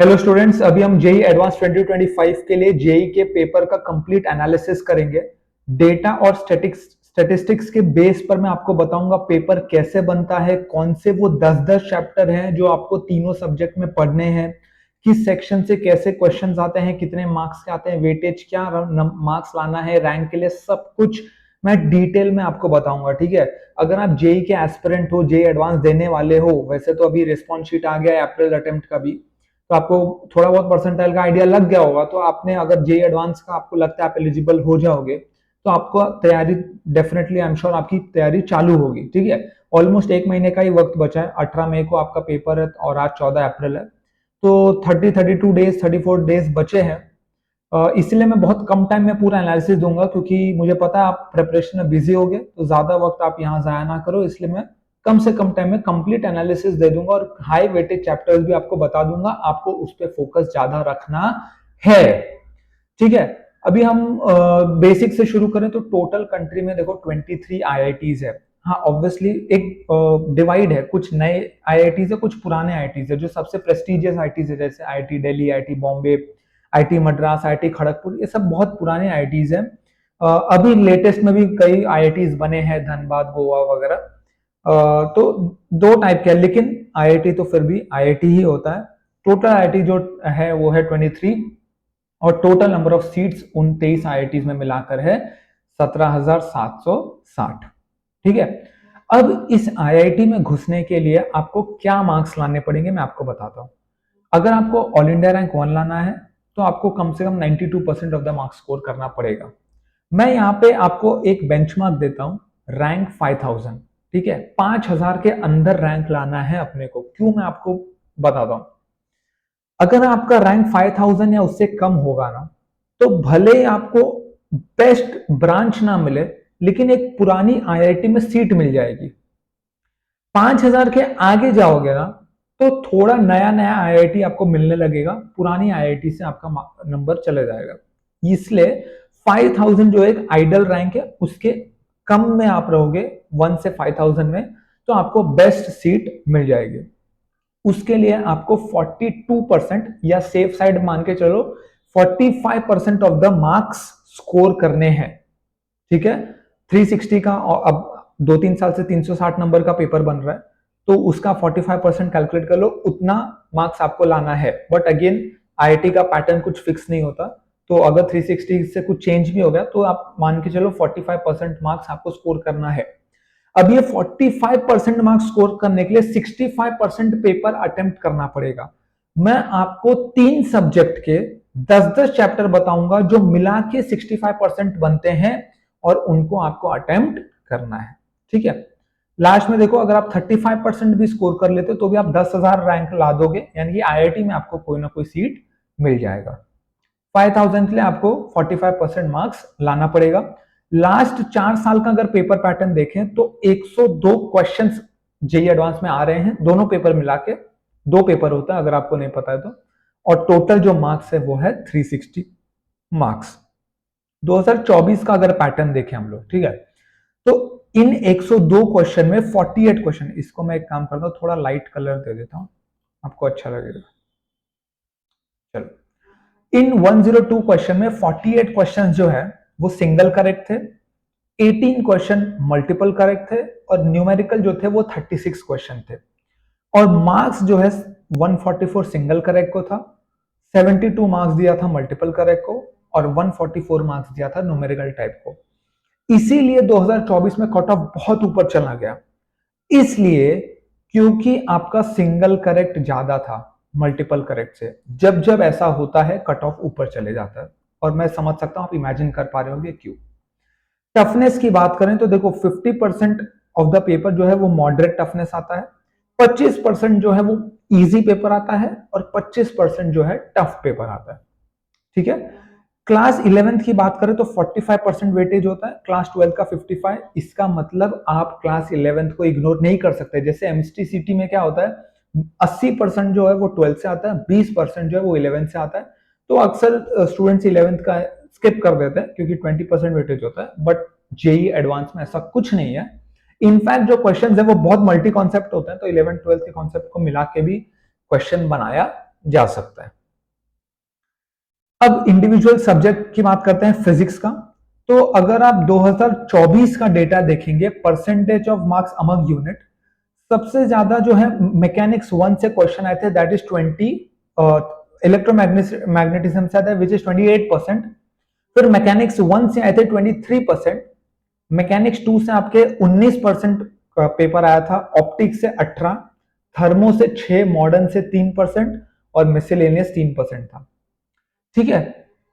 Hello students, अभी हम JEE advance 2025 के लिए जेई के पेपर का कंप्लीट एनालिसिस करेंगे। डेटा और स्टैटिस्टिक्स के बेस पर मैं आपको बताऊंगा पेपर कैसे बनता है, कौन से वो 10-10 चैप्टर हैं जो आपको तीनों सब्जेक्ट में पढ़ने हैं, किस सेक्शन से कैसे क्वेश्चंस आते हैं, कितने मार्क्स के आते हैं, वेटेज क्या मार्क्स लाना है रैंक के लिए, सब कुछ मैं डिटेल में आपको बताऊंगा। ठीक है, अगर आप जेई के एस्पिरेंट हो, जेई एडवांस देने वाले हो, वैसे तो अभी रिस्पॉन्स शीट आ गया है अप्रैल अटेम्प्ट का भी, तो आपको थोड़ा बहुत परसेंटाइल का आइडिया लग गया होगा। तो आपने अगर जेई एडवांस का आपको लगता है आप एलिजिबल हो जाओगे, तो आपको तैयारी डेफिनेटली आई एम श्योर आपकी तैयारी चालू होगी। ठीक है, ऑलमोस्ट एक महीने का ही वक्त बचा है। 18 मई को आपका पेपर है और आज 14 अप्रैल है, तो 32 डेज 34 डेज बचे हैं। इसलिए मैं बहुत कम टाइम में पूरा एनालिसिस दूंगा, क्योंकि मुझे पता है आप प्रिपरेशन में बिजी होगे, तो ज्यादा वक्त आप यहाँ जाया ना करो। इसलिए मैं कम से कम टाइम में कंप्लीट एनालिसिस दे दूंगा और हाई वेटेज चैप्टर्स भी आपको बता दूंगा। आपको उस पर फोकस ज्यादा रखना है। ठीक है, अभी हम बेसिक से शुरू करें तो टोटल कंट्री में देखो 23 आईआईटीज है। हाँ, ऑब्वियसली एक डिवाइड है, कुछ नए आईआईटीज है, कुछ पुराने आईआईटीज है। जो सबसे प्रेस्टिजियस आईआईटीज है जैसे IIT Delhi, IIT Bombay, IIT Madras, IIT Kharagpur, ये सब बहुत पुराने आईआईटीज हैं। अभी लेटेस्ट में भी कई आईआईटीज बने हैं, धनबाद, गोवा वगैरह। तो दो टाइप के हैं, लेकिन आईआईटी तो फिर भी आईआईटी ही होता है। टोटल आईआईटी जो है वो है 23, और total number of seats 29 IITs में मिलाकर है 17,760। ठीक है, अब इस आईआईटी में घुसने के लिए आपको क्या मार्क्स लाने पड़ेंगे मैं आपको बताता हूं। अगर आपको ऑल इंडिया रैंक 1 लाना है तो आपको कम से कम 92% ऑफ द मार्क्स स्कोर करना पड़ेगा। मैं यहाँ पे आपको एक बेंचमार्क देता हूं, रैंक 5000। ठीक है, 5000 के अंदर रैंक लाना है अपने को। क्यों, मैं आपको बताता हूं। अगर आपका रैंक 5000 या उससे कम होगा ना, तो भले आपको बेस्ट ब्रांच ना मिले, लेकिन एक पुरानी आईआईटी में सीट मिल जाएगी। 5000 के आगे जाओगे ना, तो थोड़ा नया नया आईआईटी आपको मिलने लगेगा, पुरानी आईआईटी से आपका नंबर चले जाएगा। इसलिए 5000 जो एक आइडल रैंक है, उसके कम में आप रहोगे 1 से 5000 में, तो आपको बेस्ट सीट मिल जाएगी। उसके लिए आपको 42% या सेफ साइड मान के चलो 45% ऑफ द मार्क्स स्कोर करने हैं। ठीक है, 360 का, और अब 2-3 साल से 360 नंबर का पेपर बन रहा है, तो उसका 45% कैलकुलेट कर लो, उतना मार्क्स आपको लाना है। बट अगेन आईआईटी का पैटर्न कुछ फिक्स नहीं होता, तो अगर 360 से कुछ चेंज भी हो गया तो आप मान के चलो 45% मार्क्स आपको स्कोर करना है। अब ये 45% मार्क्स स्कोर करने के लिए 65% पेपर अटेम्प्ट करना पड़ेगा। मैं आपको 3 सब्जेक्ट के 10-10 चैप्टर बताऊंगा जो मिला के 65% बनते हैं, और उनको आपको अटेम्प्ट करना है। ठीक है, लास्ट में देखो, अगर आप 35% भी स्कोर कर लेते तो भी आप 10,000 रैंक ला दोगे, यानी कि आईआईटी में आपको कोई ना कोई सीट मिल जाएगा। 5000 के लिए आपको 45% मार्क्स लाना पड़ेगा। लास्ट 4 साल का अगर पेपर पैटर्न देखें तो 102 क्वेश्चंस जेई एडवांस में आ रहे हैं, दोनों पेपर मिला के। 2 पेपर होता है अगर आपको नहीं पता है तो, और टोटल जो मार्क्स है वो है 360 मार्क्स। 2024 का अगर पैटर्न देखें हम लोग, ठीक है, तो इन 102 क्वेश्चन में 48 क्वेश्चन, इसको मैं एक काम करता हूं, थोड़ा लाइट कलर दे देता हूं, आपको अच्छा लगेगा। चलो, इन 102 क्वेश्चन में 48 क्वेश्चन जो है वो सिंगल करेक्ट थे, 18 क्वेश्चन मल्टीपल करेक्ट थे, और न्यूमेरिकल जो थे वो 36 क्वेश्चन थे। और मार्क्स जो है 144 सिंगल करेक्ट को था, 72 मार्क्स दिया था मल्टीपल करेक्ट को, और 144 मार्क्स दिया था न्यूमेरिकल टाइप को। इसीलिए 2024 में कट ऑफ बहुत ऊपर चला गया, इसलिए क्योंकि आपका सिंगल करेक्ट ज्यादा था मल्टीपल करेक्ट से। जब जब ऐसा होता है कट ऑफ ऊपर चले जाता है, और मैं समझ सकता हूं आप इमेजिन कर पा रहे होंगे क्यों। टफनेस की बात करें तो देखो 50% ऑफ द पेपर जो है वो मॉडरेट टफनेस आता है, 25% जो है वो इजी पेपर आता है, और 25% जो है टफ पेपर आता है। ठीक है, क्लास 11th की बात करें तो 45% वेटेज होता है, क्लास 12 का 55। इसका मतलब आप क्लास 11th को इग्नोर नहीं कर सकते। जैसे एमएसटी में क्या होता है, 80% जो है वो 12 से आता है, 20% जो है वो 11 से आता है। तो अक्सर स्टूडेंट्स 11th का स्किप कर देते हैं क्योंकि 20% वेटेज होता है। बट जेई एडवांस में ऐसा कुछ नहीं है। इनफैक्ट जो क्वेश्चन है वो बहुत मल्टी कॉन्सेप्ट होते हैं, तो 11th 12th के कॉन्सेप्ट को मिला के भी क्वेश्चन बनाया जा सकता है। अब इंडिविजुअल सब्जेक्ट की बात करते हैं फिजिक्स का। तो अगर आप 2024 का डेटा देखेंगे, percentage of marks among unit, सबसे ज्यादा जो है मैकेनिक्स 1 से क्वेश्चन आए थे, दैट इज 20, इलेक्ट्रोमैग्नेटिज्म से आता है विच इज 28%। फिर मैकेनिक्स 1 से आए थे 23%, मैकेनिक्स 2 से आपके 19% का पेपर आया था, ऑप्टिक्स से 18, थर्मो से 6, मॉडर्न से 3% और मिसलेनियस 3% था। ठीक है,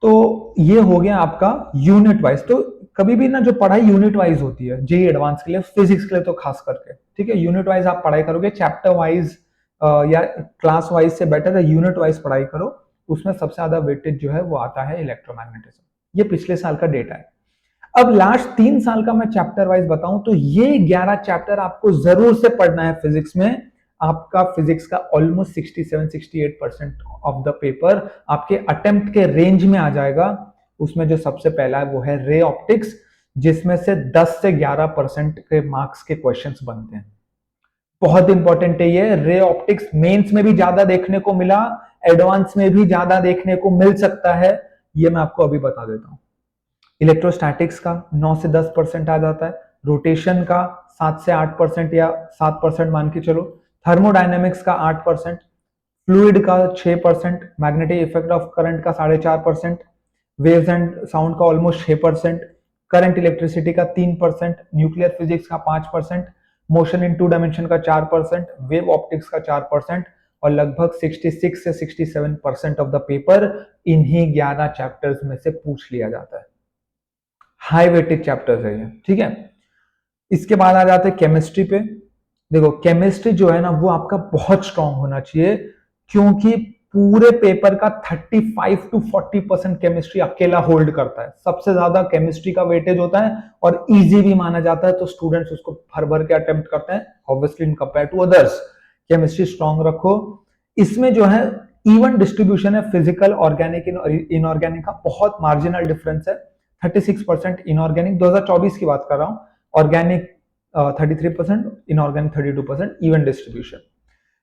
तो ये हो गया आपका यूनिट वाइज। तो कभी भी ना जो पढ़ाई यूनिट वाइज होती है जेई एडवांस के लिए, फिजिक्स के लिए तो खास करके, ठीक है, यूनिट वाइज आप पढ़ाई करोगे, चैप्टर वाइज या क्लास वाइज से बेटर है यूनिट वाइज पढ़ाई करो, उसमें सबसे ज्यादा वेटेज जो है वो आता है इलेक्ट्रोमैग्नेटिज्म। ये पिछले साल का डेटा है। अब लास्ट 3 साल का मैं चैप्टर वाइज बताऊं तो ये 11 चैप्टर आपको जरूर से पढ़ना है फिजिक्स में। आपका फिजिक्स का ऑलमोस्ट 67-68% ऑफ द पेपर आपके अटेम्प्ट के रेंज में आ जाएगा। उसमें जो सबसे पहला है वो है रे ऑप्टिक्स, जिसमें से 10 से 11% के मार्क्स के क्वेश्चंस बनते हैं। बहुत इंपॉर्टेंट है ये रे ऑप्टिक्स, मेंस में भी ज्यादा देखने को मिला, एडवांस में भी ज्यादा देखने को मिल सकता है, ये मैं आपको अभी बता देता हूं। इलेक्ट्रोस्टैटिक्स का 9 से 10% आ जाता है, रोटेशन का 7 से 8% या 7% मान के चलो, थर्मोडायनेमिक्स का 8%, फ्लूइड का 6%, मैग्नेटिक इफेक्ट ऑफ करंट का 4.5%, वेव्स एंड साउंड का ऑलमोस्ट 6%, करंट इलेक्ट्रिसिटी का 3%, न्यूक्लियर फिजिक्स का 5%, मोशन इन 2 डायमेंशन का 4%, वेव ऑप्टिक्स का 4%, और लगभग 66 से 67% ऑफ द पेपर इन्हीं 11 चैप्टर्स में से पूछ लिया जाता है। हाई वेटेज चैप्टर्स है ये, ठीक है। इसके बाद आ जाते हैं केमिस्ट्री पे। देखो केमिस्ट्री जो है ना वो आपका बहुत स्ट्रांग होना चाहिए, क्योंकि पूरे पेपर का 35 to 40% केमिस्ट्री अकेला होल्ड करता है। सबसे ज्यादा केमिस्ट्री का वेटेज होता है और इजी भी माना जाता है, तो स्टूडेंट्स उसको भर भर के अटेम्प्ट करते हैं obviously in compare to others. Chemistry strong रखो। इसमें जो है इवन डिस्ट्रीब्यूशन है, फिजिकल, ऑर्गेनिक, इनऑर्गेनिक का बहुत मार्जिनल डिफरेंस है। 36% इनऑर्गेनिक 2024 की बात कर रहा हूं, organic 33%, inorganic 32%, even distribution.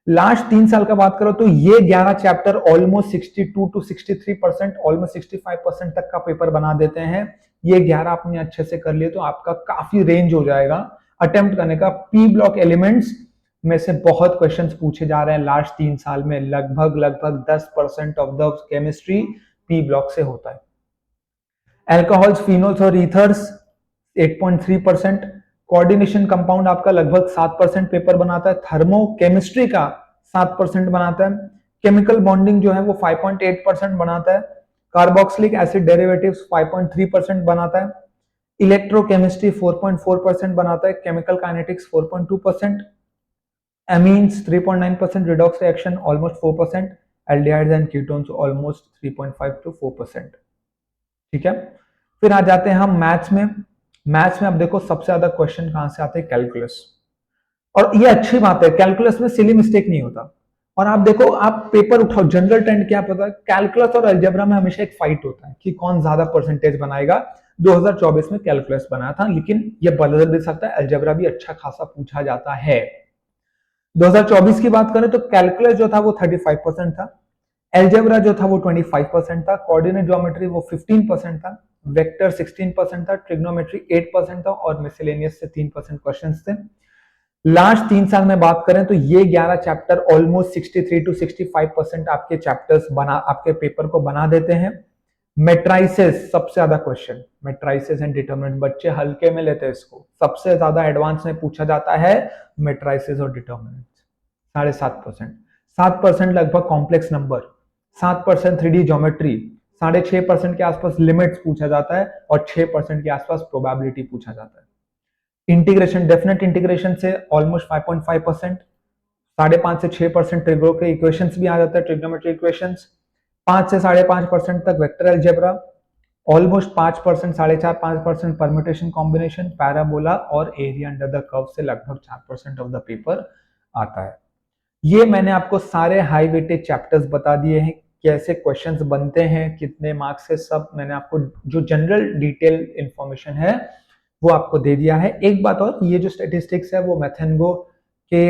Last 3 साल का बात करो तो ये 11 चैप्टर ऑलमोस्ट 62 to 63%, ऑलमोस्ट 65% तक का पेपर बना देते हैं। ये 11 आपने अच्छे से कर लिए तो आपका काफी रेंज हो जाएगा अटेम्प्ट करने का। पी ब्लॉक एलिमेंट्स में से बहुत क्वेश्चंस पूछे जा रहे हैं लास्ट 3 साल में, लगभग 10% of the chemistry P block से होता है। एल्कोहल्स, फिनोल्स और ईथर्स 8.3%, कोऑर्डिनेशन कंपाउंड आपका लगभग 7% पेपर बनाता है, थर्मो केमिस्ट्री का 7% बनाता है, केमिकल बॉन्डिंग जो है वो 5.8% बनाता है, कार्बोक्सिलिक एसिड डेरिवेटिव्स 5.3% बनाता है, इलेक्ट्रोकेमिस्ट्री 4.4% बनाता है, chemical kinetics 4.2%, amines 3.9%, redox reaction almost 4%, aldehydes and ketones almost 3.5 to 4%। ठीक है, फिर आ जाते हैं हम मैथ्स में। मैथ्स में अब देखो सबसे ज्यादा क्वेश्चन कहां से आते हैं, कैलकुलस। और ये अच्छी बात है, कैलकुलस में सिली मिस्टेक नहीं होता। और आप देखो, आप पेपर उठाओ, जनरल ट्रेंड क्या पता है, कैलकुलस और अलजेब्रा में हमेशा एक फाइट होता है कि कौन ज्यादा परसेंटेज बनाएगा। 2024 में कैलकुलस बनाया था, लेकिन ये बदल भी सकता है, अलजेब्रा भी अच्छा खासा पूछा जाता है। 2024 की बात करें तो कैलकुलस जो था वो 35% था, एल्जेब्रा जो था वो 25% था, कोऑर्डिनेट ज्योमेट्री वो 15% था, वेक्टर 16% था, ट्रिग्नोमेट्री 8% था और मिसलेनियस से 3% क्वेश्चंस थे। लास्ट 3 साल में बात करें तो ये 11 चैप्टर ऑलमोस्ट 63 to 65% आपके चैप्टर्स आपके पेपर को बना देते हैं। मेट्राइसिस सबसे ज्यादा क्वेश्चन, मेट्राइसिस एंड डिटरमिनेंट, बच्चे हल्के में लेते हैं इसको, सबसे ज्यादा एडवांस में पूछा जाता है मेट्राइसिस और डिटरमिनेंट। 7.5%, 7% लगभग कॉम्प्लेक्स नंबर, 7% 3D ज्योमेट्री, 6.5% के आसपास लिमिट्स पूछा जाता है और 6% के आसपास प्रोबेबिलिटी पूछा जाता है। इंटीग्रेशन, डेफिनेट इंटीग्रेशन से ऑलमोस्ट 5.5%, 5.5 से 6% ट्रिगो के इक्वेशंस भी आ जाता है, ट्रिग्नोमेट्री इक्वेशंस। 5 से 5.5% तक vector algebra, almost 5%, 4.5-5% permutation combination, parabola और एरिया अंडर द कर्व से लगभग 4% ऑफ द पेपर आता है। ये मैंने आपको सारे हाई वेटेज चैप्टर्स बता दिए हैं, कैसे क्वेश्चंस बनते हैं, कितने मार्क्स से, सब मैंने आपको जो जनरल डिटेल इंफॉर्मेशन है वो आपको दे दिया है। एक बात और, ये जो स्टैटिस्टिक्स है वो मैथेंगो के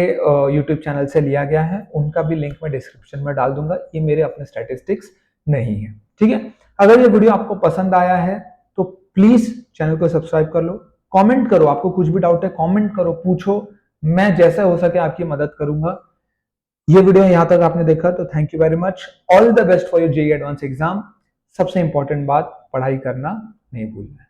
यूट्यूब चैनल से लिया गया है, उनका भी लिंक मैं डिस्क्रिप्शन में डाल दूंगा। ये मेरे अपने स्टैटिस्टिक्स नहीं है, ठीक है। अगर ये वीडियो आपको पसंद आया है तो प्लीज चैनल को सब्सक्राइब कर लो, कमेंट करो, आपको कुछ भी डाउट है कमेंट करो, पूछो, मैं जैसा हो सके आपकी मदद करूंगा। ये वीडियो यहां तक आपने देखा तो thank you very much. All the best for your JEE advance exam. सबसे इंपॉर्टेंट बात, पढ़ाई करना नहीं भूलना है।